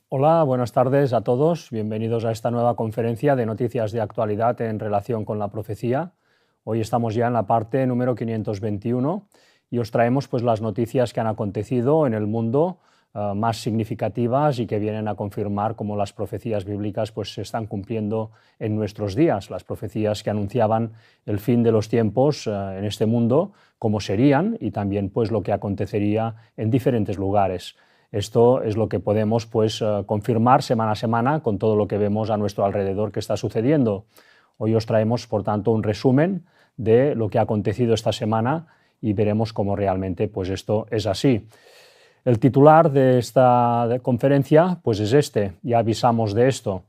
Hola, buenas tardes a todos. Bienvenidos a esta nueva conferencia de noticias de actualidad en relación con la profecía. Hoy estamos ya en la parte número 521 y os traemos pues, las noticias que han acontecido en el mundo más significativas y que vienen a confirmar cómo las profecías bíblicas pues, se están cumpliendo en nuestros días. Las profecías que anunciaban el fin de los tiempos en este mundo, cómo serían y también pues, lo que acontecería en diferentes lugares. Esto es lo que podemos pues, confirmar semana a semana con todo lo que vemos a nuestro alrededor que está sucediendo. Hoy os traemos, por tanto, un resumen de lo que ha acontecido esta semana y veremos cómo realmente pues, esto es así. El titular de esta conferencia pues, es este, ya avisamos de esto.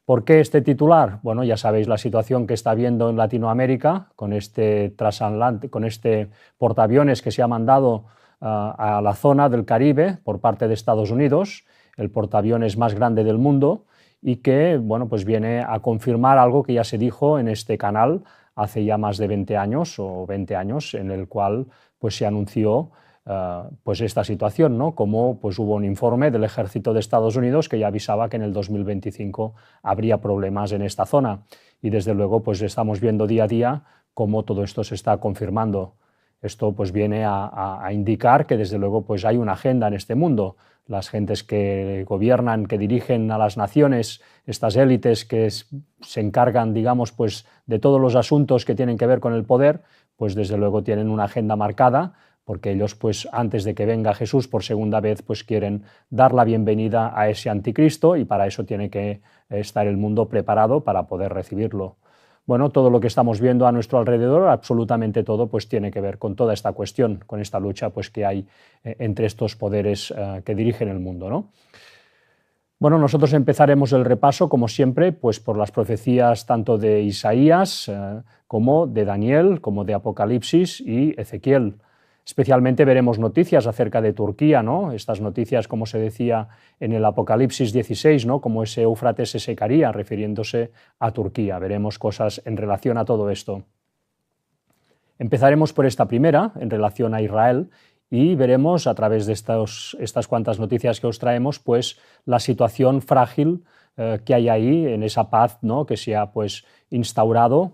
¿Por qué este titular? Bueno, ya sabéis la situación que está habiendo en Latinoamérica con este portaaviones que se ha mandado a la zona del Caribe por parte de Estados Unidos, el portaaviones más grande del mundo, y que bueno, pues viene a confirmar algo que ya se dijo en este canal hace ya más de 20 años, en el cual pues, se anunció pues esta situación, ¿no? Como pues, hubo un informe del ejército de Estados Unidos que ya avisaba que en el 2025 habría problemas en esta zona. Y desde luego pues, estamos viendo día a día cómo todo esto se está confirmando. Esto pues viene a indicar que desde luego pues hay una agenda en este mundo. Las gentes que gobiernan, que dirigen a las naciones, estas élites que se encargan, digamos, pues de todos los asuntos que tienen que ver con el poder, pues desde luego tienen una agenda marcada, porque ellos pues antes de que venga Jesús por segunda vez pues quieren dar la bienvenida a ese anticristo y para eso tiene que estar el mundo preparado para poder recibirlo. Bueno, todo lo que estamos viendo a nuestro alrededor, absolutamente todo, pues tiene que ver con toda esta cuestión, con esta lucha pues, que hay entre estos poderes que dirigen el mundo, ¿no? Bueno, nosotros empezaremos el repaso, como siempre, pues por las profecías tanto de Isaías como de Daniel, como de Apocalipsis y Ezequiel. Especialmente veremos noticias acerca de Turquía, ¿no? Estas noticias, como se decía en el Apocalipsis 16, ¿no? Como ese Éufrates se secaría, refiriéndose a Turquía. Veremos cosas en relación a todo esto. Empezaremos por esta primera, en relación a Israel, y veremos a través de estas cuantas noticias que os traemos, pues la situación frágil que hay ahí, en esa paz, ¿no? Que se ha pues, instaurado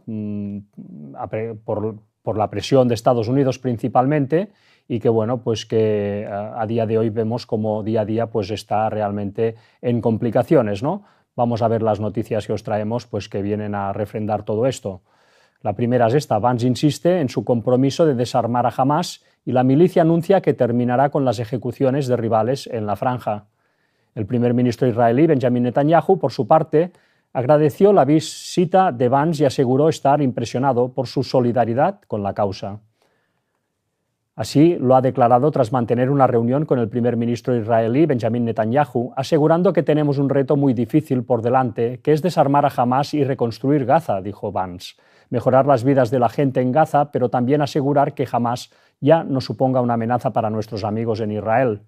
por la presión de Estados Unidos principalmente y que, bueno, pues que a día de hoy vemos como día a día pues está realmente en complicaciones, ¿no? Vamos a ver las noticias que os traemos pues que vienen a refrendar todo esto. La primera es esta: Vance insiste en su compromiso de desarmar a Hamás y la milicia anuncia que terminará con las ejecuciones de rivales en la franja. El primer ministro israelí, Benjamin Netanyahu, por su parte, agradeció la visita de Vance y aseguró estar impresionado por su solidaridad con la causa. Así lo ha declarado tras mantener una reunión con el primer ministro israelí, Benjamin Netanyahu, asegurando que tenemos un reto muy difícil por delante, que es desarmar a Hamás y reconstruir Gaza, dijo Vance. Mejorar las vidas de la gente en Gaza, pero también asegurar que Hamás ya no suponga una amenaza para nuestros amigos en Israel.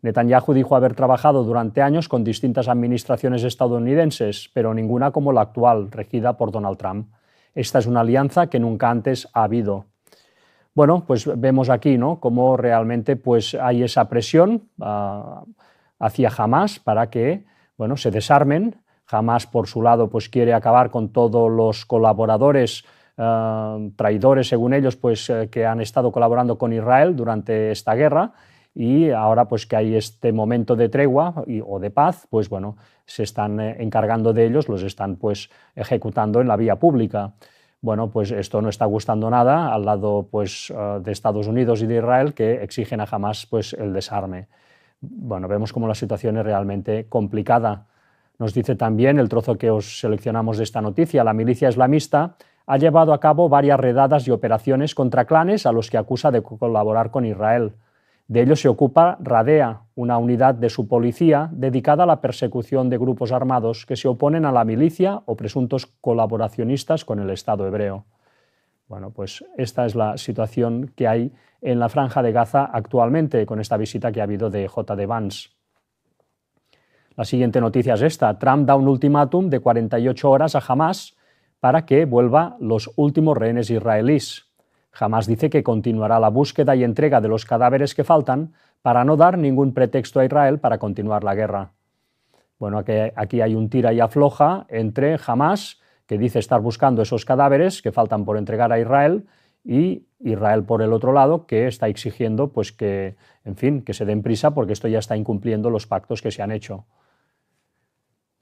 Netanyahu dijo haber trabajado durante años con distintas administraciones estadounidenses, pero ninguna como la actual, regida por Donald Trump. Esta es una alianza que nunca antes ha habido. Bueno, pues vemos aquí, ¿no?, cómo realmente pues, hay esa presión hacia Hamás para que bueno, se desarmen. Hamás, por su lado, pues, quiere acabar con todos los colaboradores traidores, según ellos, pues, que han estado colaborando con Israel durante esta guerra. Y ahora pues que hay este momento de tregua o de paz, pues bueno, se están encargando de ellos, los están pues ejecutando en la vía pública. bueno, pues esto no está gustando nada al lado pues, de Estados Unidos y de Israel, que exigen a Hamás pues, el desarme. Bueno, vemos cómo la situación es realmente complicada. Nos dice también el trozo que os seleccionamos de esta noticia: la milicia islamista ha llevado a cabo varias redadas y operaciones contra clanes a los que acusa de colaborar con Israel. De ello se ocupa Radea, una unidad de su policía dedicada a la persecución de grupos armados que se oponen a la milicia o presuntos colaboracionistas con el Estado hebreo. Bueno, pues esta es la situación que hay en la Franja de Gaza actualmente, con esta visita que ha habido de J.D. Vance. La siguiente noticia es esta: Trump da un ultimátum de 48 horas a Hamás para que vuelva los últimos rehenes israelíes. Hamás dice que continuará la búsqueda y entrega de los cadáveres que faltan para no dar ningún pretexto a Israel para continuar la guerra. Bueno, aquí hay un tira y afloja entre Hamás, que dice estar buscando esos cadáveres que faltan por entregar a Israel, y Israel por el otro lado, que está exigiendo pues que, en fin, que se den prisa porque esto ya está incumpliendo los pactos que se han hecho.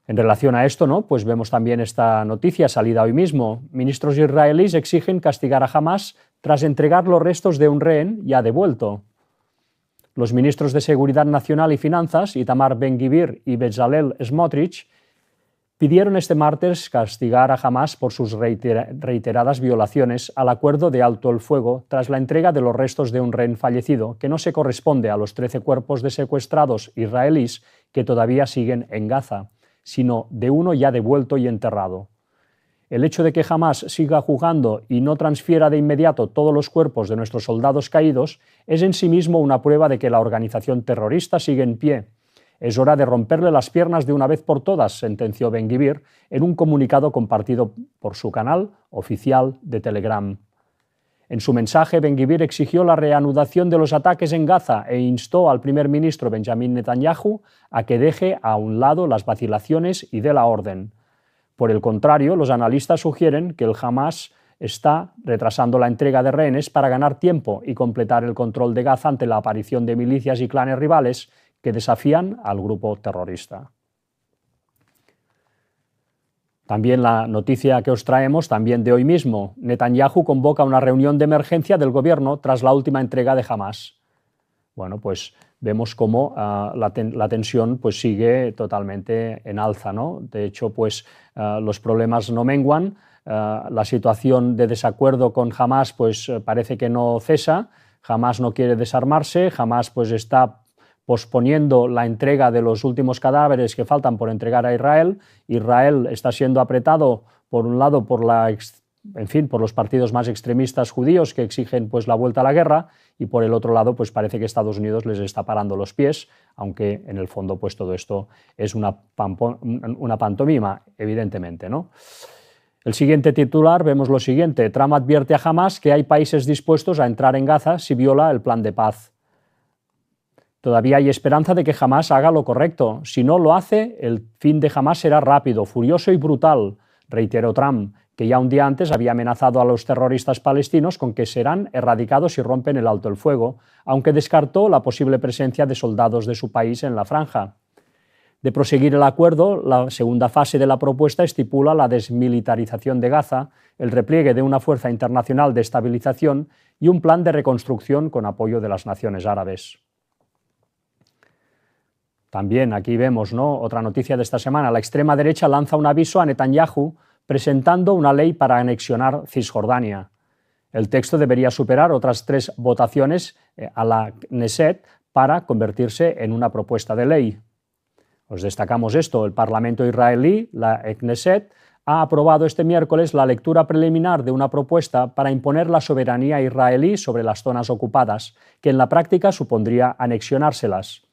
En relación a esto, ¿no?, pues vemos también esta noticia salida hoy mismo. Ministros israelíes exigen castigar a Hamás tras entregar los restos de un rehén ya devuelto. Los ministros de Seguridad Nacional y Finanzas, Itamar Ben-Gvir y Bezalel Smotrich, pidieron este martes castigar a Hamás por sus reiteradas violaciones al acuerdo de alto el fuego tras la entrega de los restos de un rehén fallecido, que no se corresponde a los 13 cuerpos de secuestrados israelíes que todavía siguen en Gaza, sino de uno ya devuelto y enterrado. El hecho de que Hamás siga jugando y no transfiera de inmediato todos los cuerpos de nuestros soldados caídos es en sí mismo una prueba de que la organización terrorista sigue en pie. Es hora de romperle las piernas de una vez por todas, sentenció Ben-Gvir en un comunicado compartido por su canal oficial de Telegram. En su mensaje, Ben-Gvir exigió la reanudación de los ataques en Gaza e instó al primer ministro Benjamin Netanyahu a que deje a un lado las vacilaciones y dé la orden. Por el contrario, los analistas sugieren que el Hamás está retrasando la entrega de rehenes para ganar tiempo y completar el control de Gaza ante la aparición de milicias y clanes rivales que desafían al grupo terrorista. También la noticia que os traemos, también de hoy mismo: Netanyahu convoca una reunión de emergencia del gobierno tras la última entrega de Hamás. Bueno, pues vemos cómo la tensión pues sigue totalmente en alza, ¿no? De hecho, pues los problemas no menguan, la situación de desacuerdo con Hamás pues parece que no cesa. Hamás no quiere desarmarse, Hamás pues está posponiendo la entrega de los últimos cadáveres que faltan por entregar a Israel. Israel está siendo apretado, por un lado, por los partidos más extremistas judíos que exigen pues, la vuelta a la guerra, y por el otro lado pues, parece que Estados Unidos les está parando los pies, aunque en el fondo pues, todo esto es una pantomima, evidentemente, ¿no? El siguiente titular, vemos lo siguiente: Trump advierte a Hamás que hay países dispuestos a entrar en Gaza si viola el plan de paz. Todavía hay esperanza de que Hamás haga lo correcto. Si no lo hace, el fin de Hamás será rápido, furioso y brutal, reiteró Trump, que ya un día antes había amenazado a los terroristas palestinos con que serán erradicados si rompen el alto el fuego, aunque descartó la posible presencia de soldados de su país en la franja. De proseguir el acuerdo, la segunda fase de la propuesta estipula la desmilitarización de Gaza, el repliegue de una fuerza internacional de estabilización y un plan de reconstrucción con apoyo de las naciones árabes. También aquí vemos, ¿no?, otra noticia de esta semana: la extrema derecha lanza un aviso a Netanyahu presentando una ley para anexionar Cisjordania. El texto debería superar otras 3 votaciones a la Knesset para convertirse en una propuesta de ley. Os destacamos esto: el Parlamento israelí, la Knesset, ha aprobado este miércoles la lectura preliminar de una propuesta para imponer la soberanía israelí sobre las zonas ocupadas, que en la práctica supondría anexionárselas.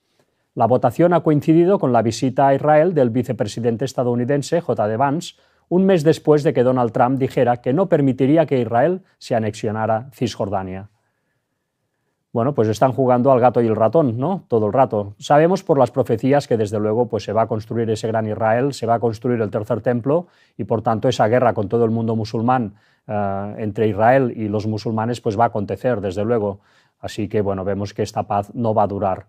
La votación ha coincidido con la visita a Israel del vicepresidente estadounidense J.D. Vance, un mes después de que Donald Trump dijera que no permitiría que Israel se anexionara Cisjordania. Bueno, pues están jugando al gato y el ratón, ¿no?, todo el rato. Sabemos por las profecías que desde luego pues se va a construir ese gran Israel, se va a construir el tercer templo, y por tanto esa guerra con todo el mundo musulmán entre Israel y los musulmanes pues va a acontecer, desde luego. Así que bueno, vemos que esta paz no va a durar.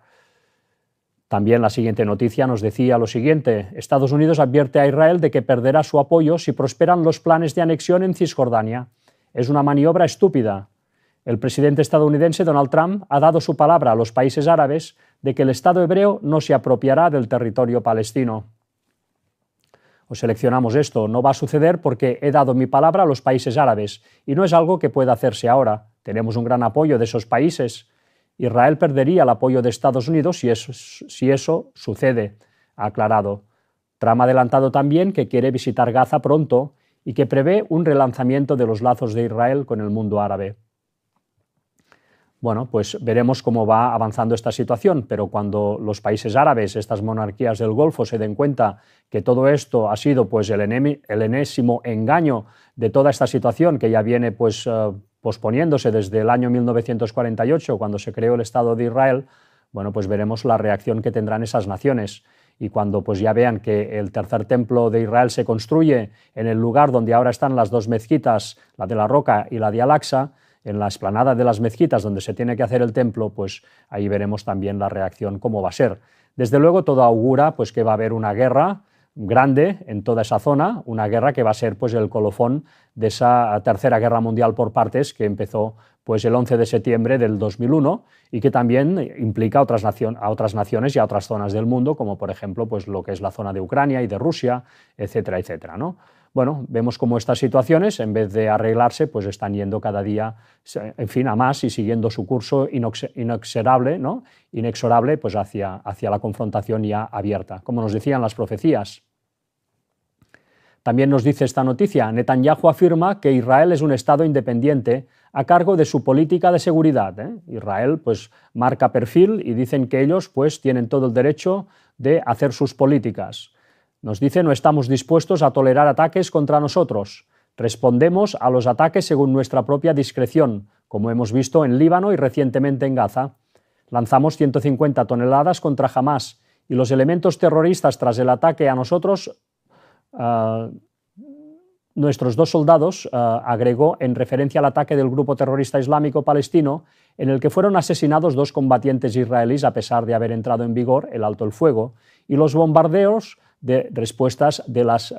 También la siguiente noticia nos decía lo siguiente: Estados Unidos advierte a Israel de que perderá su apoyo si prosperan los planes de anexión en Cisjordania. Es una maniobra estúpida. El presidente estadounidense Donald Trump ha dado su palabra a los países árabes de que el Estado hebreo no se apropiará del territorio palestino. Os seleccionamos esto: no va a suceder porque he dado mi palabra a los países árabes y no es algo que pueda hacerse ahora. Tenemos un gran apoyo de esos países. Israel perdería el apoyo de Estados Unidos si eso sucede, ha aclarado. Trump ha adelantado también que quiere visitar Gaza pronto y que prevé un relanzamiento de los lazos de Israel con el mundo árabe. Bueno, pues veremos cómo va avanzando esta situación, pero cuando los países árabes, estas monarquías del Golfo, se den cuenta que todo esto ha sido pues el enésimo engaño de toda esta situación que ya viene pues posponiéndose desde el año 1948, cuando se creó el Estado de Israel, bueno, pues veremos la reacción que tendrán esas naciones. Y cuando pues ya vean que el tercer templo de Israel se construye en el lugar donde ahora están las dos mezquitas, la de la Roca y la de Al-Aqsa, en la explanada de las mezquitas donde se tiene que hacer el templo, pues ahí veremos también la reacción, cómo va a ser. Desde luego todo augura pues que va a haber una guerra grande en toda esa zona, una guerra que va a ser pues el colofón de esa tercera guerra mundial por partes que empezó pues el 11 de septiembre del 2001 y que también implica a otras naciones y a otras zonas del mundo, como por ejemplo pues lo que es la zona de Ucrania y de Rusia, etcétera, etcétera, ¿no? Bueno, vemos cómo estas situaciones, en vez de arreglarse, pues están yendo cada día, en fin, a más y siguiendo su curso inexorable, ¿no? Inexorable pues hacia la confrontación ya abierta, como nos decían las profecías. También nos dice esta noticia: Netanyahu afirma que Israel es un Estado independiente a cargo de su política de seguridad. Israel pues marca perfil y dicen que ellos pues tienen todo el derecho de hacer sus políticas. Nos dice: no estamos dispuestos a tolerar ataques contra nosotros. Respondemos a los ataques según nuestra propia discreción, como hemos visto en Líbano y recientemente en Gaza. Lanzamos 150 toneladas contra Hamás y los elementos terroristas tras el ataque a nosotros, nuestros 2 soldados, agregó en referencia al ataque del grupo terrorista islámico palestino, en el que fueron asesinados 2 combatientes israelíes a pesar de haber entrado en vigor el alto el fuego, y los bombardeos de respuestas de las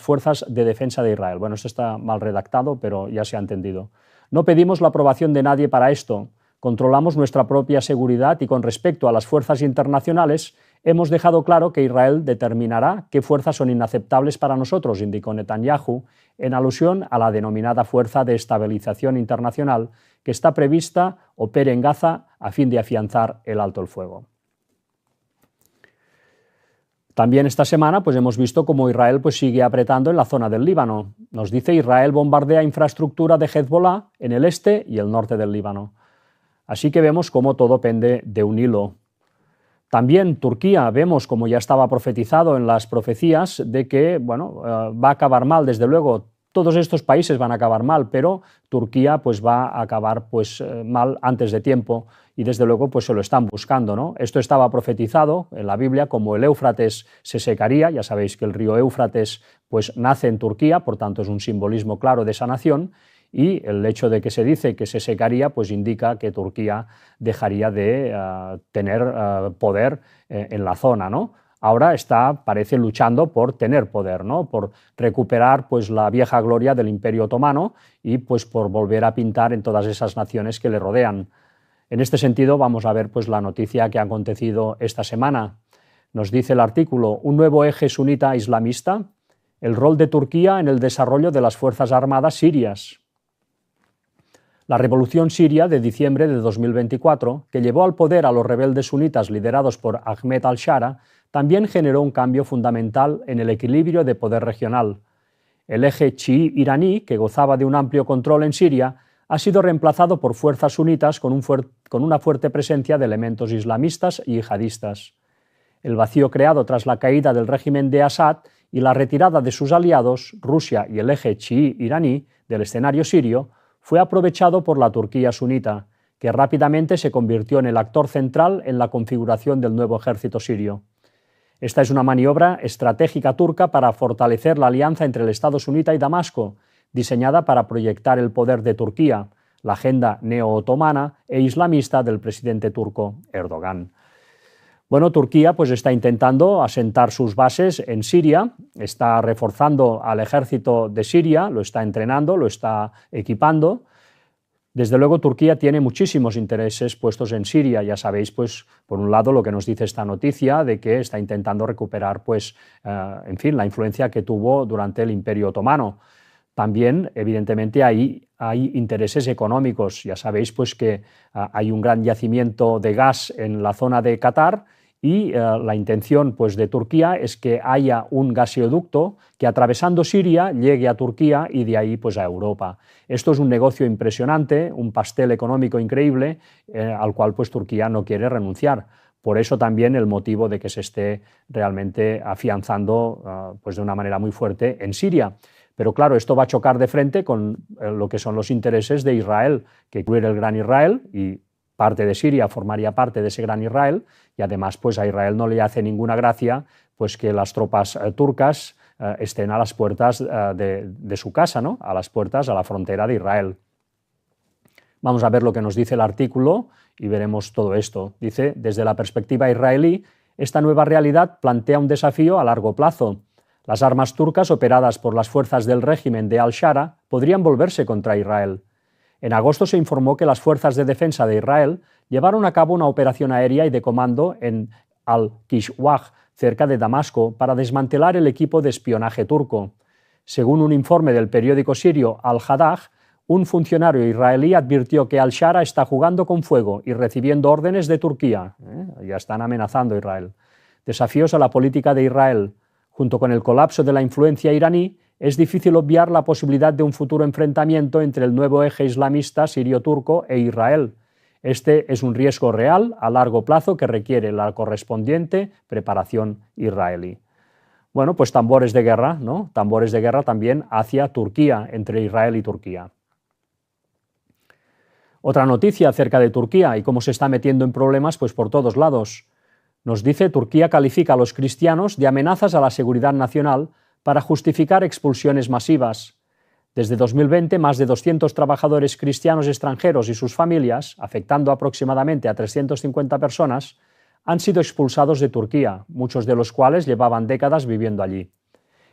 fuerzas de defensa de Israel. Bueno, esto está mal redactado, pero ya se ha entendido. No pedimos la aprobación de nadie para esto. Controlamos nuestra propia seguridad y con respecto a las fuerzas internacionales hemos dejado claro que Israel determinará qué fuerzas son inaceptables para nosotros, indicó Netanyahu, en alusión a la denominada Fuerza de Estabilización Internacional que está prevista opere en Gaza a fin de afianzar el alto el fuego. También esta semana pues hemos visto cómo Israel pues sigue apretando en la zona del Líbano. Nos dice: Israel bombardea infraestructura de Hezbollah en el este y el norte del Líbano. Así que vemos cómo todo pende de un hilo. También Turquía, vemos, como ya estaba profetizado en las profecías, de que bueno, va a acabar mal, desde luego. Todos estos países van a acabar mal, pero Turquía pues va a acabar pues mal antes de tiempo y desde luego pues se lo están buscando, ¿no? Esto estaba profetizado en la Biblia, como el Éufrates se secaría. Ya sabéis que el río Éufrates pues nace en Turquía, por tanto es un simbolismo claro de esa nación, y el hecho de que se dice que se secaría pues indica que Turquía dejaría de tener poder en la zona, ¿no? Ahora parece luchando por tener poder, ¿no? Por recuperar pues la vieja gloria del Imperio Otomano y pues por volver a pintar en todas esas naciones que le rodean. En este sentido vamos a ver pues la noticia que ha acontecido esta semana. Nos dice el artículo: un nuevo eje sunita islamista, el rol de Turquía en el desarrollo de las fuerzas armadas sirias. La revolución siria de diciembre de 2024, que llevó al poder a los rebeldes sunitas liderados por Ahmed al-Shara, también generó un cambio fundamental en el equilibrio de poder regional. El eje chií iraní, que gozaba de un amplio control en Siria, ha sido reemplazado por fuerzas sunitas con una fuerte presencia de elementos islamistas y yihadistas. El vacío creado tras la caída del régimen de Assad y la retirada de sus aliados, Rusia y el eje chií iraní, del escenario sirio, fue aprovechado por la Turquía sunita, que rápidamente se convirtió en el actor central en la configuración del nuevo ejército sirio. Esta es una maniobra estratégica turca para fortalecer la alianza entre el Estado sunita y Damasco, diseñada para proyectar el poder de Turquía, la agenda neo-otomana e islamista del presidente turco Erdogan. Bueno, Turquía pues está intentando asentar sus bases en Siria, está reforzando al ejército de Siria, lo está entrenando, lo está equipando. Desde luego, Turquía tiene muchísimos intereses puestos en Siria. Ya sabéis, pues, por un lado, lo que nos dice esta noticia de que está intentando recuperar, pues, en fin, la influencia que tuvo durante el Imperio Otomano. También, evidentemente, hay intereses económicos. Ya sabéis, pues, que hay un gran yacimiento de gas en la zona de Qatar y la intención, pues, de Turquía es que haya un gasoducto que, atravesando Siria, llegue a Turquía y de ahí, pues, a Europa. Esto es un negocio impresionante, un pastel económico increíble al cual, pues, Turquía no quiere renunciar. Por eso también el motivo de que se esté realmente afianzando pues, de una manera muy fuerte en Siria. Pero claro, esto va a chocar de frente con lo que son los intereses de Israel, que incluir el Gran Israel, y parte de Siria formaría parte de ese Gran Israel, y además pues, a Israel no le hace ninguna gracia pues, que las tropas turcas estén a las puertas de su casa, ¿no? A las puertas, a la frontera de Israel. Vamos a ver lo que nos dice el artículo y veremos todo esto. Dice, desde la perspectiva israelí, esta nueva realidad plantea un desafío a largo plazo. Las armas turcas operadas por las fuerzas del régimen de al-Shara podrían volverse contra Israel. En agosto se informó que las fuerzas de defensa de Israel llevaron a cabo una operación aérea y de comando en al-Kishwah, cerca de Damasco, para desmantelar el equipo de espionaje turco. Según un informe del periódico sirio Al-Haddad, un funcionario israelí advirtió que al-Shara está jugando con fuego y recibiendo órdenes de Turquía. Ya están amenazando a Israel. Desafíos a la política de Israel. Junto con el colapso de la influencia iraní, es difícil obviar la posibilidad de un futuro enfrentamiento entre el nuevo eje islamista sirio-turco e Israel. Este es un riesgo real a largo plazo que requiere la correspondiente preparación israelí. Bueno, pues tambores de guerra, ¿no? Tambores de guerra también hacia Turquía, entre Israel y Turquía. Otra noticia acerca de Turquía y cómo se está metiendo en problemas pues por todos lados. Nos dice, Turquía califica a los cristianos de amenazas a la seguridad nacional para justificar expulsiones masivas. Desde 2020, más de 200 trabajadores cristianos extranjeros y sus familias, afectando aproximadamente a 350 personas, han sido expulsados de Turquía, muchos de los cuales llevaban décadas viviendo allí.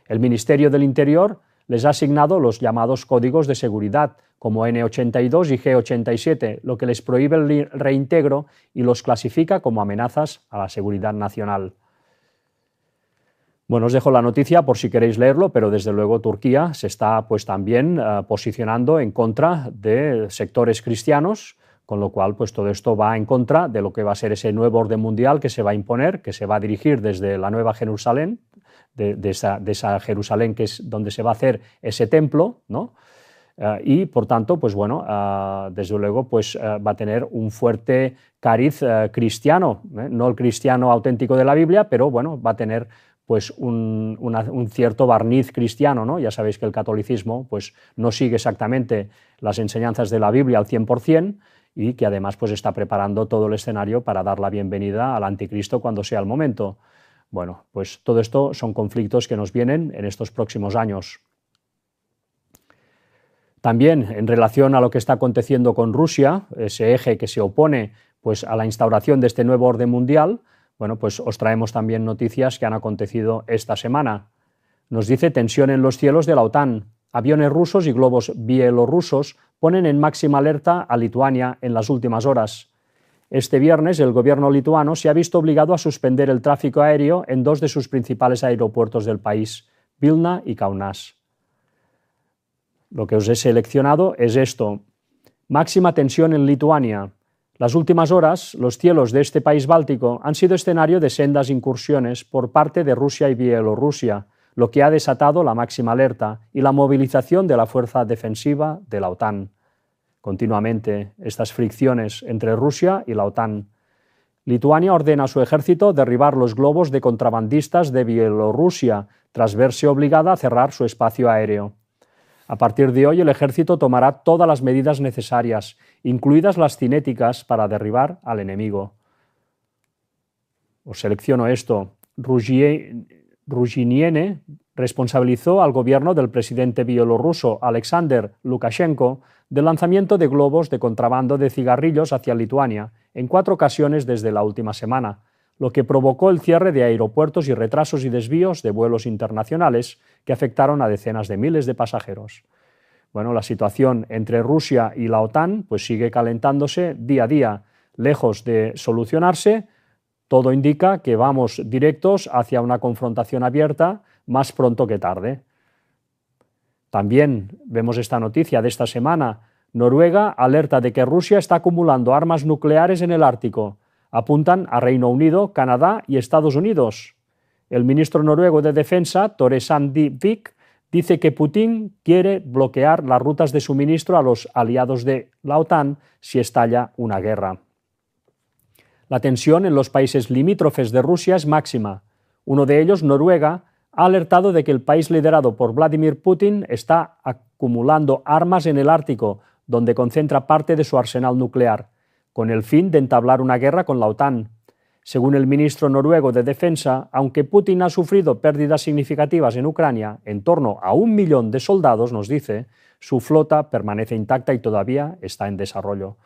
El Ministerio del Interior les ha asignado los llamados códigos de seguridad, como N82 y G87, lo que les prohíbe el reintegro y los clasifica como amenazas a la seguridad nacional. Bueno, os dejo la noticia por si queréis leerlo, pero desde luego Turquía se está pues, también posicionando en contra de sectores cristianos, con lo cual pues, todo esto va en contra de lo que va a ser ese nuevo orden mundial que se va a imponer, que se va a dirigir desde la Nueva Jerusalén, de esa Jerusalén que es donde se va a hacer ese templo, ¿no? Y por tanto, pues bueno, desde luego pues, va a tener un fuerte cariz cristiano, no el cristiano auténtico de la Biblia, pero bueno, va a tener pues un cierto barniz cristiano, ¿no? Ya sabéis que el catolicismo pues, no sigue exactamente las enseñanzas de la Biblia al 100% y que además pues, está preparando todo el escenario para dar la bienvenida al anticristo cuando sea el momento. Bueno, pues todo esto son conflictos que nos vienen en estos próximos años. También en relación a lo que está aconteciendo con Rusia, ese eje que se opone pues, a la instauración de este nuevo orden mundial, bueno, pues os traemos también noticias que han acontecido esta semana. Nos dice tensión en los cielos de la OTAN. Aviones rusos y globos bielorrusos ponen en máxima alerta a Lituania en las últimas horas. Este viernes el gobierno lituano se ha visto obligado a suspender el tráfico aéreo en dos de sus principales aeropuertos del país, Vilna y Kaunas. Lo que os he seleccionado es esto. Máxima tensión en Lituania. Las últimas horas, los cielos de este país báltico han sido escenario de sendas incursiones por parte de Rusia y Bielorrusia, lo que ha desatado la máxima alerta y la movilización de la fuerza defensiva de la OTAN. Continuamente, estas fricciones entre Rusia y la OTAN. Lituania ordena a su ejército derribar los globos de contrabandistas de Bielorrusia, tras verse obligada a cerrar su espacio aéreo. A partir de hoy, el ejército tomará todas las medidas necesarias, incluidas las cinéticas, para derribar al enemigo. Os selecciono esto. Ruzhiniene responsabilizó al gobierno del presidente bielorruso Alexander Lukashenko del lanzamiento de globos de contrabando de cigarrillos hacia Lituania en 4 ocasiones desde la última semana, lo que provocó el cierre de aeropuertos y retrasos y desvíos de vuelos internacionales que afectaron a decenas de miles de pasajeros. Bueno, la situación entre Rusia y la OTAN pues sigue calentándose día a día. Lejos de solucionarse, todo indica que vamos directos hacia una confrontación abierta más pronto que tarde. También vemos esta noticia de esta semana. Noruega alerta de que Rusia está acumulando armas nucleares en el Ártico. Apuntan a Reino Unido, Canadá y Estados Unidos. El ministro noruego de Defensa, Tore Sandvik, dice que Putin quiere bloquear las rutas de suministro a los aliados de la OTAN si estalla una guerra. La tensión en los países limítrofes de Rusia es máxima. Uno de ellos, Noruega, ha alertado de que el país liderado por Vladimir Putin está acumulando armas en el Ártico, donde concentra parte de su arsenal nuclear, con el fin de entablar una guerra con la OTAN. Según el ministro noruego de Defensa, aunque Putin ha sufrido pérdidas significativas en Ucrania, en torno a 1 millón de soldados, nos dice, su flota permanece intacta y todavía está en desarrollo.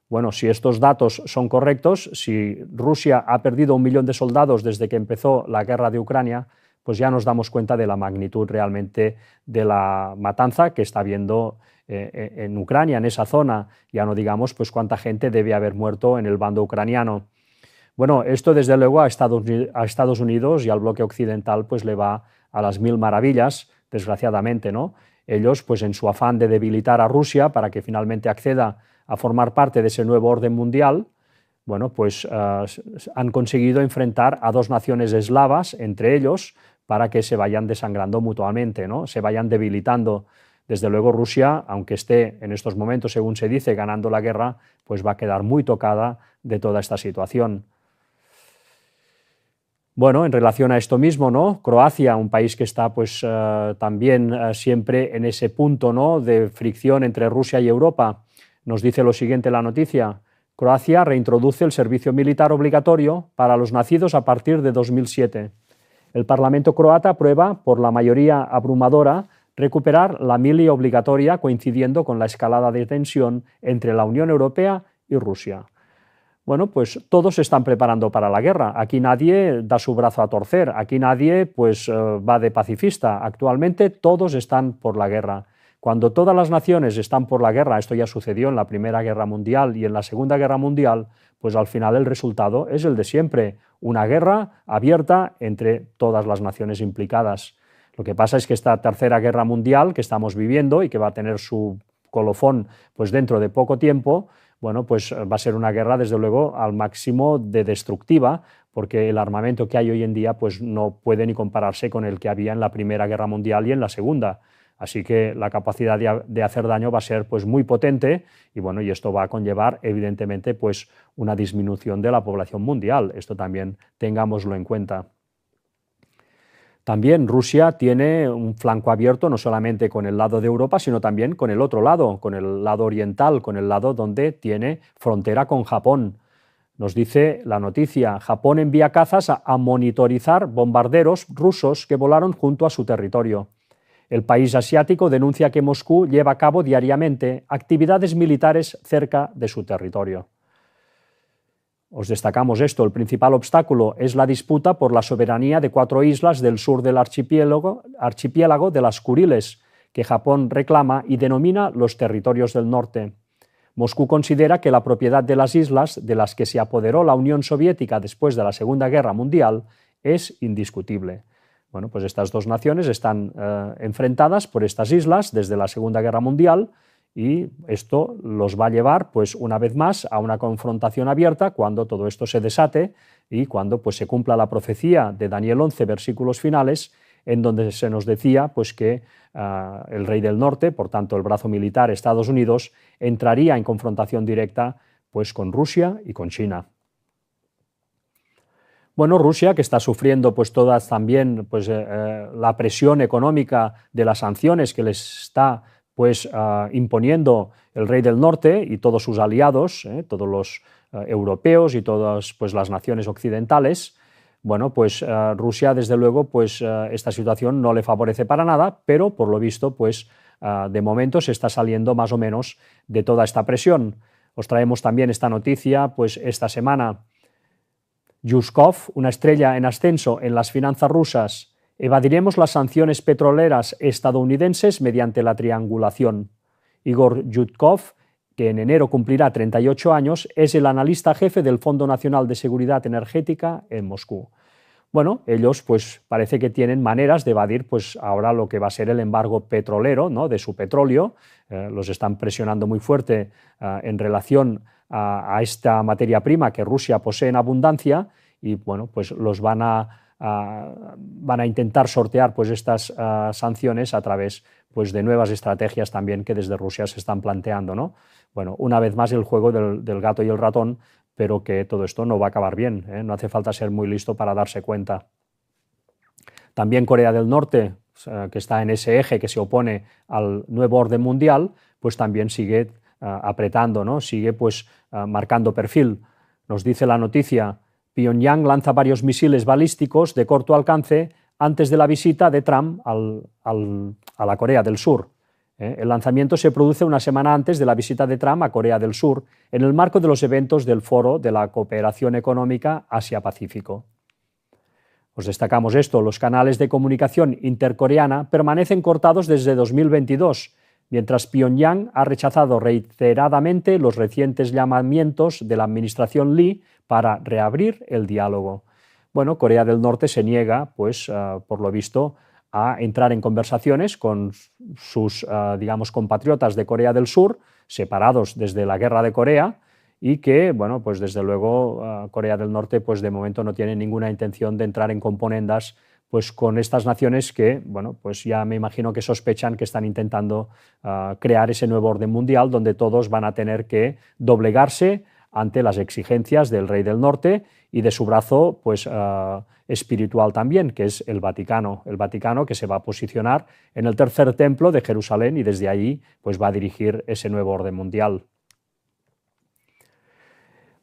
Bueno, si estos datos son correctos, si Rusia ha perdido 1 millón de soldados desde que empezó la guerra de Ucrania, pues ya nos damos cuenta de la magnitud realmente de la matanza que está habiendo en Ucrania, en esa zona. Ya no digamos pues cuánta gente debe haber muerto en el bando ucraniano. Bueno, esto desde luego a Estados Unidos y al bloque occidental pues le va a las mil maravillas, desgraciadamente, ¿no? Ellos, pues en su afán de debilitar a Rusia para que finalmente acceda a formar parte de ese nuevo orden mundial, bueno, pues han conseguido enfrentar a 2 naciones eslavas entre ellos para que se vayan desangrando mutuamente, ¿no? Se vayan debilitando. Desde luego Rusia, aunque esté en estos momentos, según se dice, ganando la guerra, pues va a quedar muy tocada de toda esta situación. Bueno, en relación a esto mismo, ¿no? Croacia, un país que está pues también siempre en ese punto, ¿no?, de fricción entre Rusia y Europa. Nos dice lo siguiente la noticia: Croacia reintroduce el servicio militar obligatorio para los nacidos a partir de 2007. El Parlamento croata aprueba, por la mayoría abrumadora, recuperar la mili obligatoria coincidiendo con la escalada de tensión entre la Unión Europea y Rusia. Bueno, pues todos se están preparando para la guerra. Aquí nadie da su brazo a torcer, aquí nadie pues va de pacifista. Actualmente todos están por la guerra. Cuando todas las naciones están por la guerra, esto ya sucedió en la Primera Guerra Mundial y en la Segunda Guerra Mundial, pues al final el resultado es el de siempre, una guerra abierta entre todas las naciones implicadas. Lo que pasa es que esta Tercera Guerra Mundial que estamos viviendo y que va a tener su colofón pues dentro de poco tiempo, bueno, pues va a ser una guerra desde luego al máximo de destructiva, porque el armamento que hay hoy en día pues no puede ni compararse con el que había en la Primera Guerra Mundial y en la Segunda. Así que la capacidad de hacer daño va a ser pues muy potente y bueno, y esto va a conllevar evidentemente pues una disminución de la población mundial. Esto también tengámoslo en cuenta. También Rusia tiene un flanco abierto no solamente con el lado de Europa, sino también con el otro lado, con el lado oriental, con el lado donde tiene frontera con Japón. Nos dice la noticia: Japón envía cazas a monitorizar bombarderos rusos que volaron junto a su territorio. El país asiático denuncia que Moscú lleva a cabo diariamente actividades militares cerca de su territorio. Os destacamos esto: el principal obstáculo es la disputa por la soberanía de 4 islas del sur del archipiélago de las Kuriles, que Japón reclama y denomina los territorios del norte. Moscú considera que la propiedad de las islas, de las que se apoderó la Unión Soviética después de la Segunda Guerra Mundial, es indiscutible. Bueno, pues estas 2 naciones están enfrentadas por estas islas desde la Segunda Guerra Mundial y esto los va a llevar, pues una vez más, a una confrontación abierta cuando todo esto se desate y cuando pues, se cumpla la profecía de Daniel 11, versículos finales, en donde se nos decía pues, que el rey del norte, por tanto el brazo militar Estados Unidos, entraría en confrontación directa pues, con Rusia y con China. Bueno, Rusia, que está sufriendo pues todas también pues, la presión económica de las sanciones que les está pues, imponiendo el rey del norte y todos sus aliados, todos los europeos y todas pues, las naciones occidentales, bueno, pues Rusia, desde luego, pues esta situación no le favorece para nada, pero por lo visto, pues de momento se está saliendo más o menos de toda esta presión. Os traemos también esta noticia, pues esta semana Yushkov, una estrella en ascenso en las finanzas rusas: evadiremos las sanciones petroleras estadounidenses mediante la triangulación. Igor Yushkov, que en enero cumplirá 38 años, es el analista jefe del Fondo Nacional de Seguridad Energética en Moscú. Bueno, ellos pues parece que tienen maneras de evadir pues ahora lo que va a ser el embargo petrolero, ¿no?, de su petróleo. Los están presionando muy fuerte en relación a esta materia prima que Rusia posee en abundancia, y bueno, pues los van a intentar sortear pues estas sanciones a través pues de nuevas estrategias también que desde Rusia se están planteando, ¿no? Bueno, una vez más el juego del gato y el ratón, pero que todo esto no va a acabar bien, ¿eh? No hace falta ser muy listo para darse cuenta. También Corea del Norte, que está en ese eje que se opone al nuevo orden mundial, pues también sigue apretando, ¿no? Sigue pues marcando perfil. Nos dice la noticia: Pyongyang lanza varios misiles balísticos de corto alcance antes de la visita de Trump a la Corea del Sur. El lanzamiento se produce una semana antes de la visita de Trump a Corea del Sur, en el marco de los eventos del Foro de la Cooperación Económica Asia-Pacífico. Os destacamos esto: los canales de comunicación intercoreana permanecen cortados desde 2022, mientras Pyongyang ha rechazado reiteradamente los recientes llamamientos de la administración Lee para reabrir el diálogo. Bueno, Corea del Norte se niega, pues, por lo visto, a entrar en conversaciones con sus, digamos, compatriotas de Corea del Sur, separados desde la guerra de Corea, y que, bueno, pues desde luego Corea del Norte, pues de momento no tiene ninguna intención de entrar en componendas pues con estas naciones que, bueno, pues ya me imagino que sospechan que están intentando crear ese nuevo orden mundial donde todos van a tener que doblegarse ante las exigencias del rey del norte y de su brazo pues espiritual también, que es el Vaticano que se va a posicionar en el tercer templo de Jerusalén, y desde allí pues va a dirigir ese nuevo orden mundial.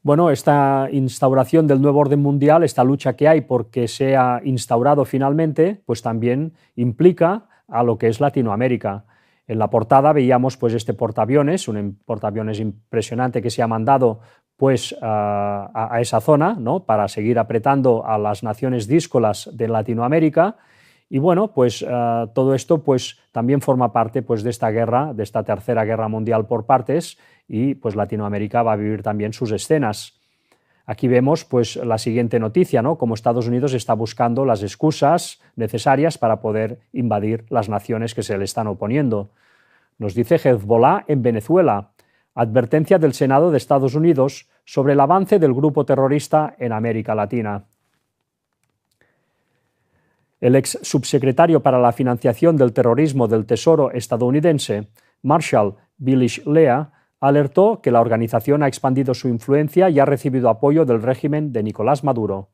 Bueno, esta instauración del nuevo orden mundial, esta lucha que hay porque sea instaurado finalmente, pues también implica a lo que es Latinoamérica. En la portada veíamos pues este portaaviones, un portaaviones impresionante que se ha mandado pues a esa zona, ¿no?, para seguir apretando a las naciones díscolas de Latinoamérica. Y bueno, pues todo esto pues también forma parte pues de esta guerra, de esta tercera guerra mundial por partes, y pues Latinoamérica va a vivir también sus escenas. Aquí vemos pues la siguiente noticia, ¿no?, cómo Estados Unidos está buscando las excusas necesarias para poder invadir las naciones que se le están oponiendo. Nos dice Hezbollah en Venezuela: advertencia del Senado de Estados Unidos sobre el avance del grupo terrorista en América Latina. El ex subsecretario para la financiación del terrorismo del Tesoro estadounidense, Marshall Bilish Lea, alertó que la organización ha expandido su influencia y ha recibido apoyo del régimen de Nicolás Maduro.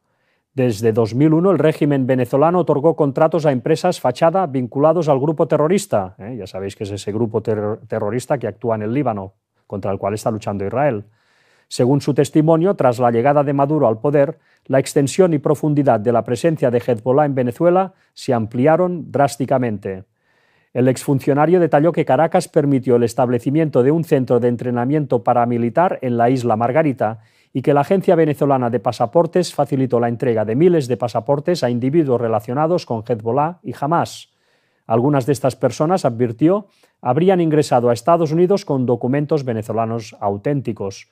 Desde 2001, el régimen venezolano otorgó contratos a empresas fachada vinculados al grupo terrorista. Ya sabéis que es ese grupo terrorista que actúa en el Líbano, contra el cual está luchando Israel. Según su testimonio, tras la llegada de Maduro al poder, la extensión y profundidad de la presencia de Hezbollah en Venezuela se ampliaron drásticamente. El exfuncionario detalló que Caracas permitió el establecimiento de un centro de entrenamiento paramilitar en la isla Margarita y que la Agencia Venezolana de Pasaportes facilitó la entrega de miles de pasaportes a individuos relacionados con Hezbollah y Hamás. Algunas de estas personas, advirtió, habrían ingresado a Estados Unidos con documentos venezolanos auténticos.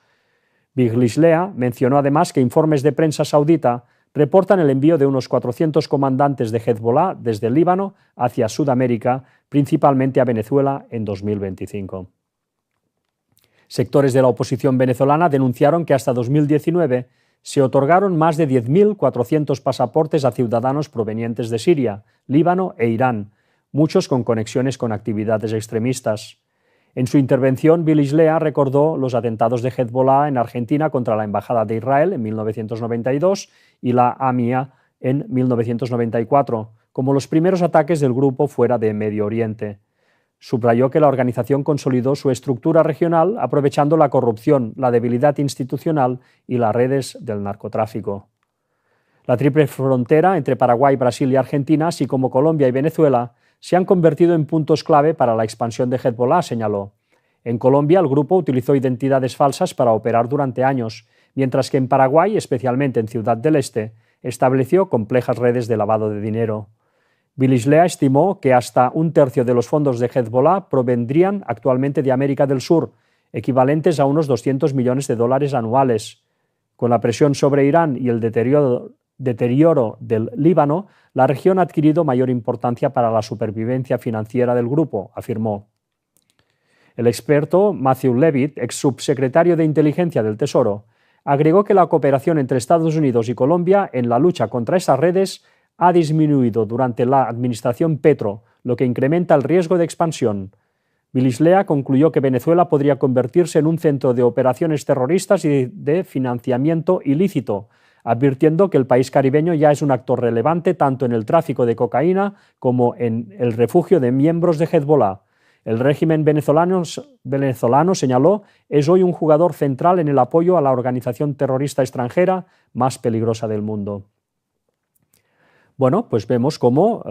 Bilish Lea mencionó además que informes de prensa saudita reportan el envío de unos 400 comandantes de Hezbollah desde el Líbano hacia Sudamérica, principalmente a Venezuela, en 2025. Sectores de la oposición venezolana denunciaron que hasta 2019 se otorgaron más de 10.400 pasaportes a ciudadanos provenientes de Siria, Líbano e Irán, muchos con conexiones con actividades extremistas. En su intervención, Bilish Lea recordó los atentados de Hezbollah en Argentina contra la Embajada de Israel en 1992 y la AMIA en 1994, como los primeros ataques del grupo fuera de Medio Oriente. Subrayó que la organización consolidó su estructura regional aprovechando la corrupción, la debilidad institucional y las redes del narcotráfico. La triple frontera entre Paraguay, Brasil y Argentina, así como Colombia y Venezuela, se han convertido en puntos clave para la expansión de Hezbollah, señaló. En Colombia, el grupo utilizó identidades falsas para operar durante años, mientras que en Paraguay, especialmente en Ciudad del Este, estableció complejas redes de lavado de dinero. Bilislea estimó que hasta un tercio de los fondos de Hezbollah provendrían actualmente de América del Sur, equivalentes a unos 200 millones de dólares anuales. Con la presión sobre Irán y el deterioro del Líbano, la región ha adquirido mayor importancia para la supervivencia financiera del grupo, afirmó. El experto Matthew Levitt, ex subsecretario de Inteligencia del Tesoro, agregó que la cooperación entre Estados Unidos y Colombia en la lucha contra esas redes ha disminuido durante la administración Petro, lo que incrementa el riesgo de expansión. Bilislea concluyó que Venezuela podría convertirse en un centro de operaciones terroristas y de financiamiento ilícito, advirtiendo que el país caribeño ya es un actor relevante tanto en el tráfico de cocaína como en el refugio de miembros de Hezbollah. El régimen venezolano, señaló, es hoy un jugador central en el apoyo a la organización terrorista extranjera más peligrosa del mundo. Bueno, pues vemos cómo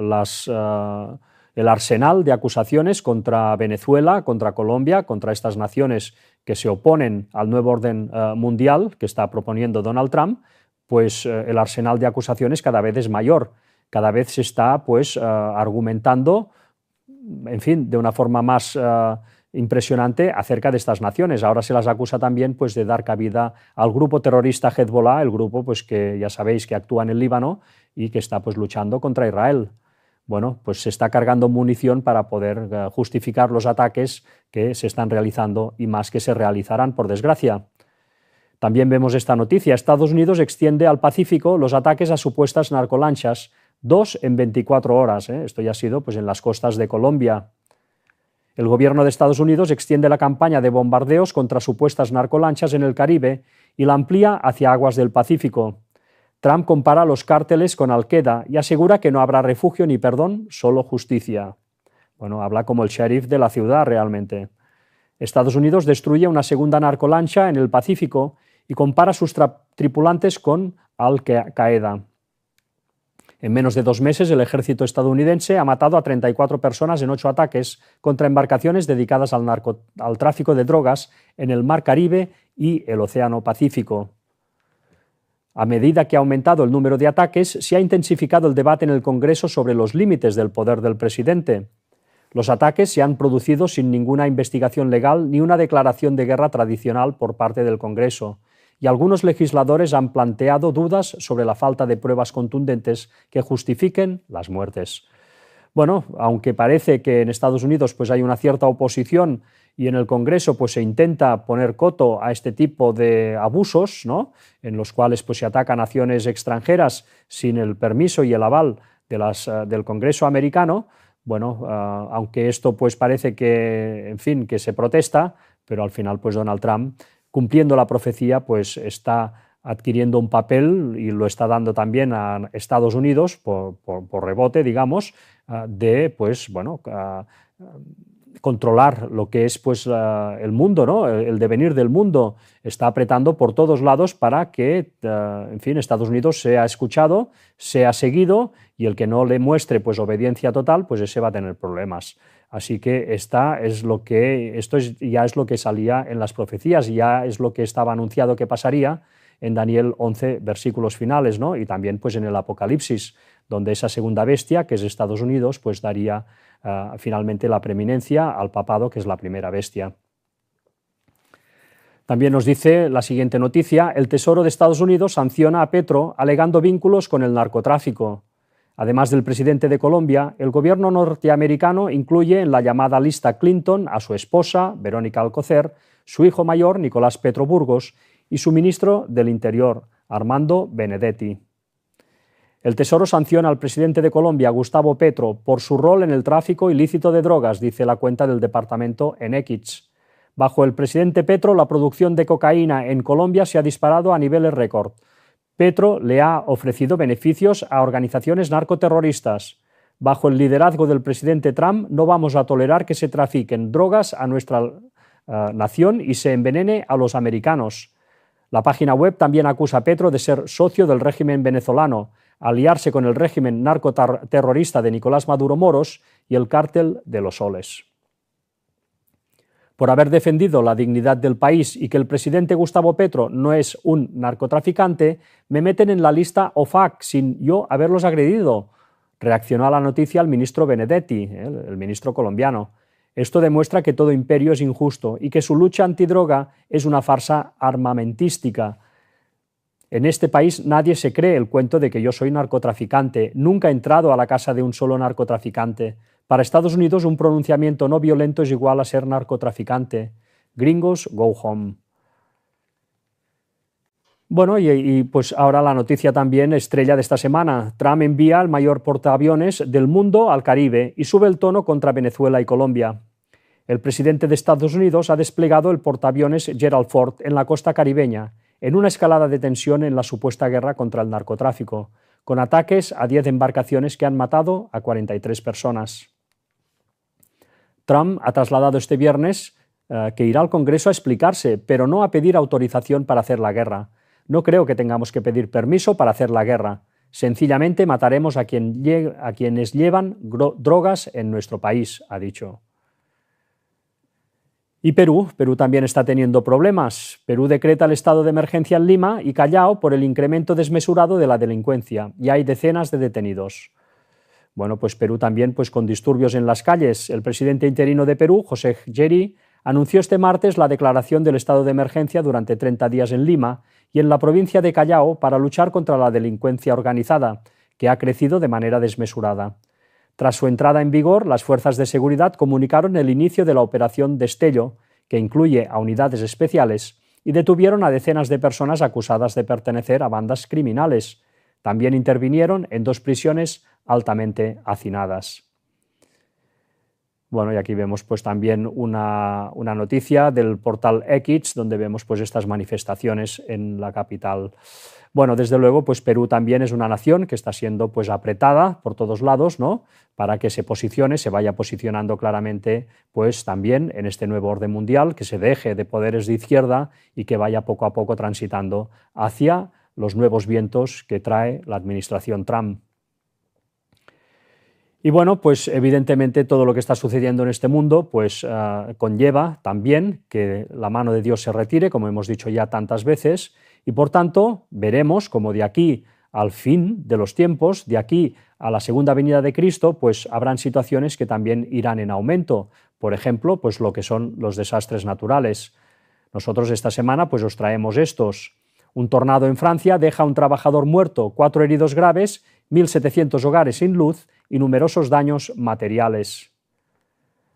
el arsenal de acusaciones contra Venezuela, contra Colombia, contra estas naciones que se oponen al nuevo orden mundial que está proponiendo Donald Trump, pues el arsenal de acusaciones cada vez es mayor, cada vez se está pues argumentando, en fin, de una forma más impresionante acerca de estas naciones. Ahora se las acusa también pues, de dar cabida al grupo terrorista Hezbollah, el grupo pues, que ya sabéis que actúa en el Líbano y que está pues, luchando contra Israel. Bueno, pues se está cargando munición para poder justificar los ataques que se están realizando y más que se realizarán, por desgracia. También vemos esta noticia. Estados Unidos extiende al Pacífico los ataques a supuestas narcolanchas, 2 en 24 horas. Esto ya ha sido pues, en las costas de Colombia. El gobierno de Estados Unidos extiende la campaña de bombardeos contra supuestas narcolanchas en el Caribe y la amplía hacia aguas del Pacífico. Trump compara los cárteles con Al-Qaeda y asegura que no habrá refugio ni perdón, solo justicia. Bueno, habla como el sheriff de la ciudad realmente. Estados Unidos destruye una segunda narcolancha en el Pacífico y compara a sus tripulantes con Al-Qaeda. En menos de 2 meses, el ejército estadounidense ha matado a 34 personas en 8 ataques contra embarcaciones dedicadas al tráfico de drogas en el Mar Caribe y el Océano Pacífico. A medida que ha aumentado el número de ataques, se ha intensificado el debate en el Congreso sobre los límites del poder del presidente. Los ataques se han producido sin ninguna investigación legal ni una declaración de guerra tradicional por parte del Congreso, y algunos legisladores han planteado dudas sobre la falta de pruebas contundentes que justifiquen las muertes. Bueno, aunque parece que en Estados Unidos pues, hay una cierta oposición y en el Congreso pues, se intenta poner coto a este tipo de abusos, ¿no?, en los cuales pues, se atacan naciones extranjeras sin el permiso y el aval del Congreso americano, bueno, aunque esto pues, parece que, en fin, que se protesta, pero al final pues, Donald Trump, cumpliendo la profecía, pues está adquiriendo un papel y lo está dando también a Estados Unidos por rebote, digamos, de pues, bueno, controlar lo que es pues, el mundo, ¿no?, el devenir del mundo. Está apretando por todos lados para que, en fin, Estados Unidos sea escuchado, sea seguido y el que no le muestre pues, obediencia total, pues ese va a tener problemas. Así que esto ya es lo que salía en las profecías, ya es lo que estaba anunciado que pasaría en Daniel 11, versículos finales, ¿no?, y también pues, en el Apocalipsis, donde esa segunda bestia, que es Estados Unidos, pues daría finalmente la preeminencia al papado, que es la primera bestia. También nos dice la siguiente noticia: el Tesoro de Estados Unidos sanciona a Petro alegando vínculos con el narcotráfico. Además del presidente de Colombia, el gobierno norteamericano incluye en la llamada lista Clinton a su esposa, Verónica Alcocer, su hijo mayor, Nicolás Petro Burgos, y su ministro del Interior, Armando Benedetti. El Tesoro sanciona al presidente de Colombia, Gustavo Petro, por su rol en el tráfico ilícito de drogas, dice la cuenta del departamento en X. Bajo el presidente Petro, la producción de cocaína en Colombia se ha disparado a niveles récord. Petro le ha ofrecido beneficios a organizaciones narcoterroristas. Bajo el liderazgo del presidente Trump, no vamos a tolerar que se trafiquen drogas a nuestra nación y se envenene a los americanos. La página web también acusa a Petro de ser socio del régimen venezolano, aliarse con el régimen narcoterrorista de Nicolás Maduro Moros y el cártel de los Soles. Por haber defendido la dignidad del país y que el presidente Gustavo Petro no es un narcotraficante, me meten en la lista OFAC sin yo haberlos agredido. Reaccionó a la noticia el ministro Benedetti, el ministro colombiano. Esto demuestra que todo imperio es injusto y que su lucha antidroga es una farsa armamentística. En este país nadie se cree el cuento de que yo soy narcotraficante. Nunca he entrado a la casa de un solo narcotraficante. Para Estados Unidos, un pronunciamiento no violento es igual a ser narcotraficante. Gringos, go home. Bueno, y pues ahora la noticia también estrella de esta semana. Trump envía el mayor portaaviones del mundo al Caribe y sube el tono contra Venezuela y Colombia. El presidente de Estados Unidos ha desplegado el portaaviones Gerald Ford en la costa caribeña, en una escalada de tensión en la supuesta guerra contra el narcotráfico, con ataques a 10 embarcaciones que han matado a 43 personas. Trump ha trasladado este viernes que irá al Congreso a explicarse, pero no a pedir autorización para hacer la guerra. No creo que tengamos que pedir permiso para hacer la guerra. Sencillamente mataremos a quienes llevan drogas en nuestro país, ha dicho. Y Perú también está teniendo problemas. Perú decreta el estado de emergencia en Lima y Callao por el incremento desmesurado de la delincuencia, y hay decenas de detenidos. Bueno, pues Perú también con disturbios en las calles. El presidente interino de Perú, José Geri, anunció este martes la declaración del estado de emergencia durante 30 días en Lima y en la provincia de Callao para luchar contra la delincuencia organizada, que ha crecido de manera desmesurada. Tras su entrada en vigor, las fuerzas de seguridad comunicaron el inicio de la operación Destello, que incluye a unidades especiales, y detuvieron a decenas de personas acusadas de pertenecer a bandas criminales. También intervinieron en 2 prisiones altamente hacinadas. Bueno, y aquí vemos también una noticia del portal X, donde vemos estas manifestaciones en la capital. Bueno, desde luego, Perú también es una nación que está siendo apretada por todos lados, ¿no?, para que se posicione, se vaya posicionando claramente también en este nuevo orden mundial, que se deje de poderes de izquierda y que vaya poco a poco transitando hacia los nuevos vientos que trae la administración Trump. Y bueno, evidentemente todo lo que está sucediendo en este mundo conlleva también que la mano de Dios se retire, como hemos dicho ya tantas veces, y por tanto veremos como de aquí al fin de los tiempos, de aquí a la segunda venida de Cristo, habrán situaciones que también irán en aumento. Por ejemplo, lo que son los desastres naturales. Nosotros esta semana os traemos estos. Un tornado en Francia deja a un trabajador muerto, 4 heridos graves, 1.700 hogares sin luz y numerosos daños materiales.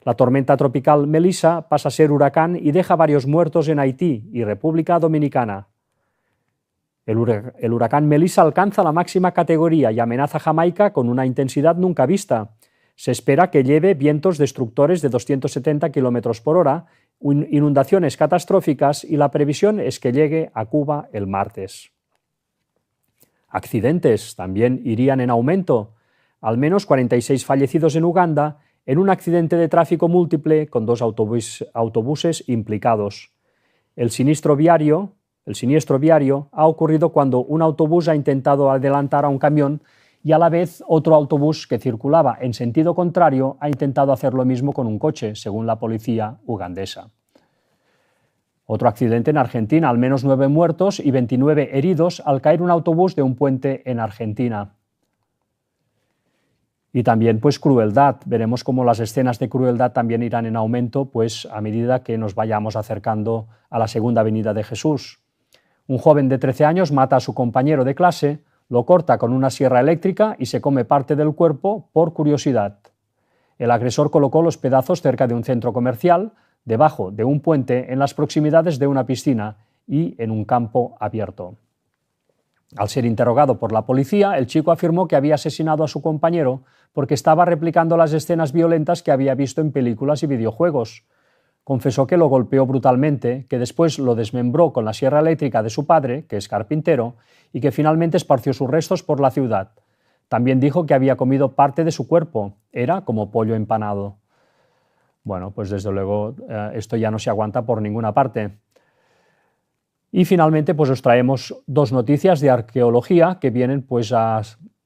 La tormenta tropical Melissa pasa a ser huracán y deja varios muertos en Haití y República Dominicana. El huracán Melissa alcanza la máxima categoría y amenaza Jamaica con una intensidad nunca vista. Se espera que lleve vientos destructores de 270 km por hora, inundaciones catastróficas y la previsión es que llegue a Cuba el martes. Accidentes también irían en aumento. Al menos 46 fallecidos en Uganda en un accidente de tráfico múltiple con 2 autobuses implicados. El siniestro viario ha ocurrido cuando un autobús ha intentado adelantar a un camión y a la vez otro autobús que circulaba en sentido contrario ha intentado hacer lo mismo con un coche, según la policía ugandesa. Otro accidente en Argentina, al menos 9 muertos y 29 heridos al caer un autobús de un puente en Argentina. Y también crueldad. Veremos cómo las escenas de crueldad también irán en aumento a medida que nos vayamos acercando a la segunda venida de Jesús. Un joven de 13 años mata a su compañero de clase, lo corta con una sierra eléctrica y se come parte del cuerpo por curiosidad. El agresor colocó los pedazos cerca de un centro comercial, debajo de un puente en las proximidades de una piscina y en un campo abierto. Al ser interrogado por la policía, el chico afirmó que había asesinado a su compañero porque estaba replicando las escenas violentas que había visto en películas y videojuegos. Confesó que lo golpeó brutalmente, que después lo desmembró con la sierra eléctrica de su padre, que es carpintero, y que finalmente esparció sus restos por la ciudad. También dijo que había comido parte de su cuerpo, era como pollo empanado. Bueno, desde luego esto ya no se aguanta por ninguna parte. Y finalmente pues os traemos dos noticias de arqueología que vienen pues a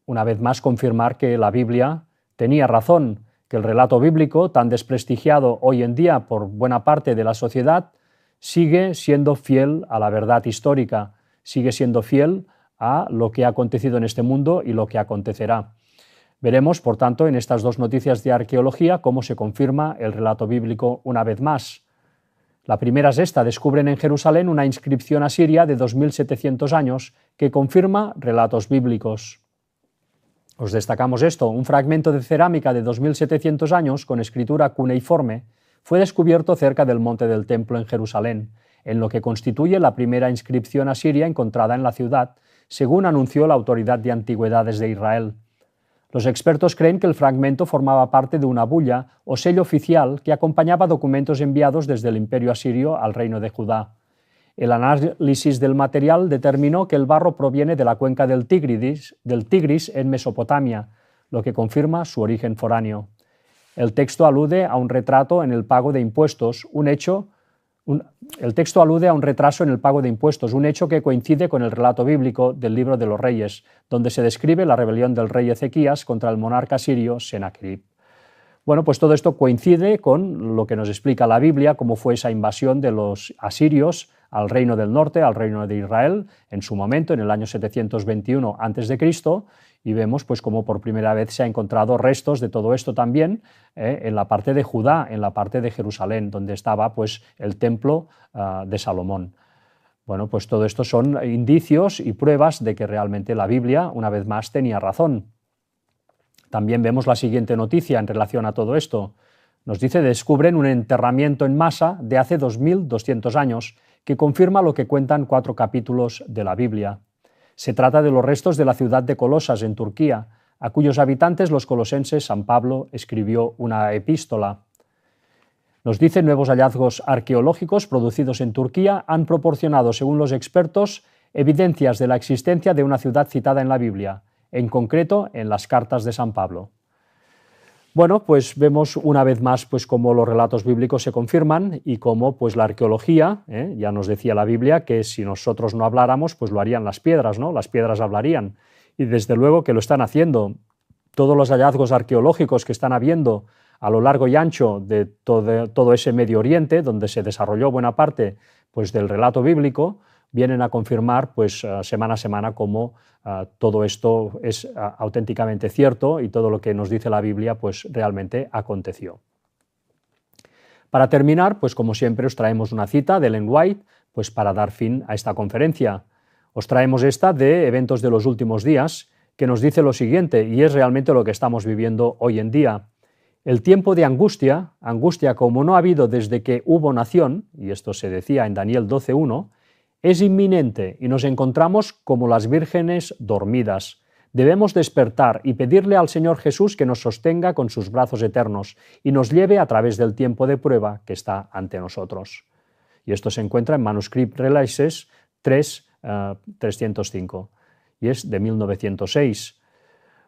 una vez más confirmar que la Biblia tenía razón, que el relato bíblico, tan desprestigiado hoy en día por buena parte de la sociedad, sigue siendo fiel a la verdad histórica, sigue siendo fiel a lo que ha acontecido en este mundo y lo que acontecerá. Veremos, por tanto, en estas dos noticias de arqueología cómo se confirma el relato bíblico una vez más. La primera es esta: descubren en Jerusalén una inscripción asiria de 2700 años que confirma relatos bíblicos. Os destacamos esto: un fragmento de cerámica de 2700 años con escritura cuneiforme fue descubierto cerca del monte del Templo en Jerusalén, en lo que constituye la primera inscripción asiria encontrada en la ciudad, según anunció la Autoridad de Antigüedades de Israel. Los expertos creen que el fragmento formaba parte de una bulla o sello oficial que acompañaba documentos enviados desde el Imperio asirio al Reino de Judá. El análisis del material determinó que el barro proviene de la cuenca del Tigris en Mesopotamia, lo que confirma su origen foráneo. El texto alude a un retraso en el pago de impuestos, un hecho que coincide con el relato bíblico del Libro de los Reyes, donde se describe la rebelión del rey Ezequías contra el monarca sirio Senaquerib. Bueno, pues todo esto coincide con lo que nos explica la Biblia, cómo fue esa invasión de los asirios al reino del norte, al reino de Israel, en su momento, en el año 721 a.C., y vemos pues cómo por primera vez se ha encontrado restos de todo esto también en la parte de Judá, en la parte de Jerusalén, donde estaba pues el templo de Salomón. Bueno, pues todo esto son indicios y pruebas de que realmente la Biblia, una vez más, tenía razón. También vemos la siguiente noticia en relación a todo esto. Nos dice: descubren un enterramiento en masa de hace 2200 años que confirma lo que cuentan 4 capítulos de la Biblia. Se trata de los restos de la ciudad de Colosas, en Turquía, a cuyos habitantes los colosenses San Pablo escribió una epístola. Nos dice: nuevos hallazgos arqueológicos producidos en Turquía han proporcionado, según los expertos, evidencias de la existencia de una ciudad citada en la Biblia, en concreto en las cartas de San Pablo. Bueno, pues vemos una vez más pues cómo los relatos bíblicos se confirman y cómo pues la arqueología, ya nos decía la Biblia que si nosotros no habláramos, pues lo harían las piedras, ¿no? Las piedras hablarían. Y desde luego que lo están haciendo. Todos los hallazgos arqueológicos que están habiendo a lo largo y ancho de todo ese Medio Oriente, donde se desarrolló buena parte pues del relato bíblico, vienen a confirmar pues semana a semana cómo todo esto es auténticamente cierto y todo lo que nos dice la Biblia pues realmente aconteció. Para terminar, pues como siempre os traemos una cita de Ellen White pues para dar fin a esta conferencia. Os traemos esta de Eventos de los Últimos Días, que nos dice lo siguiente, y es realmente lo que estamos viviendo hoy en día. El tiempo de angustia como no ha habido desde que hubo nación, y esto se decía en Daniel 12:1, es inminente y nos encontramos como las vírgenes dormidas. Debemos despertar y pedirle al Señor Jesús que nos sostenga con sus brazos eternos y nos lleve a través del tiempo de prueba que está ante nosotros. Y esto se encuentra en Manuscript Relices 305 y es de 1906.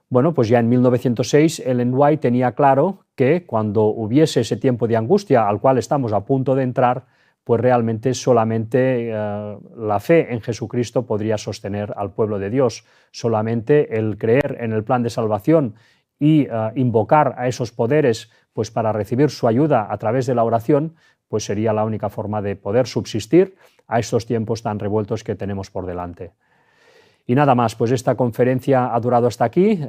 Bueno, pues ya en 1906 Ellen White tenía claro que cuando hubiese ese tiempo de angustia al cual estamos a punto de entrar, pues realmente solamente la fe en Jesucristo podría sostener al pueblo de Dios. Solamente el creer en el plan de salvación y invocar a esos poderes pues para recibir su ayuda a través de la oración, pues sería la única forma de poder subsistir a estos tiempos tan revueltos que tenemos por delante. Y nada más, pues esta conferencia ha durado hasta aquí.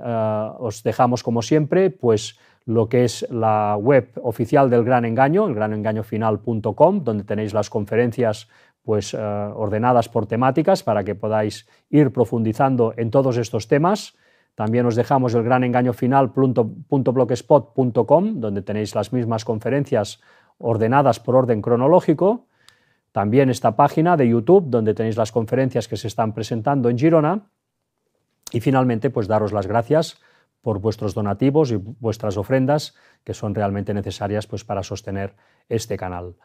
Os dejamos, como siempre, pues lo que es la web oficial del Gran Engaño, elgranengañofinal.com, donde tenéis las conferencias pues, ordenadas por temáticas para que podáis ir profundizando en todos estos temas. También os dejamos el granengañofinal.blogspot.com, donde tenéis las mismas conferencias ordenadas por orden cronológico. También esta página de YouTube, donde tenéis las conferencias que se están presentando en Girona. Y finalmente, pues daros las gracias por vuestros donativos y vuestras ofrendas, que son realmente necesarias pues, para sostener este canal.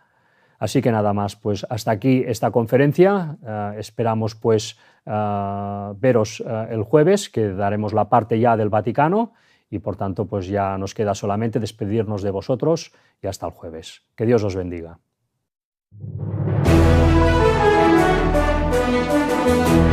Así que nada más, pues hasta aquí esta conferencia. Esperamos pues veros el jueves, que daremos la parte ya del Vaticano, y por tanto pues ya nos queda solamente despedirnos de vosotros y hasta el jueves. Que Dios os bendiga. Música